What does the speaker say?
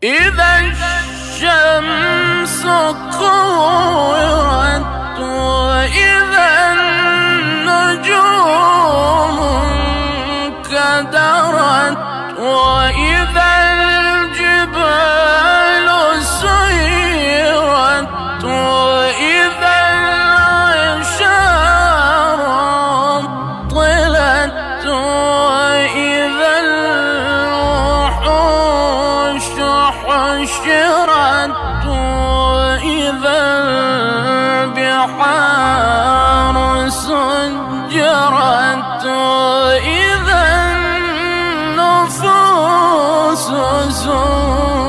إذا الشمس كورت وإذا النجوم انكدرت وإذا الجبال سيرت وإذا العشار طلت وإذا الوحوش حشرت وإذا البحار سجرت وإذا النفوس زوجت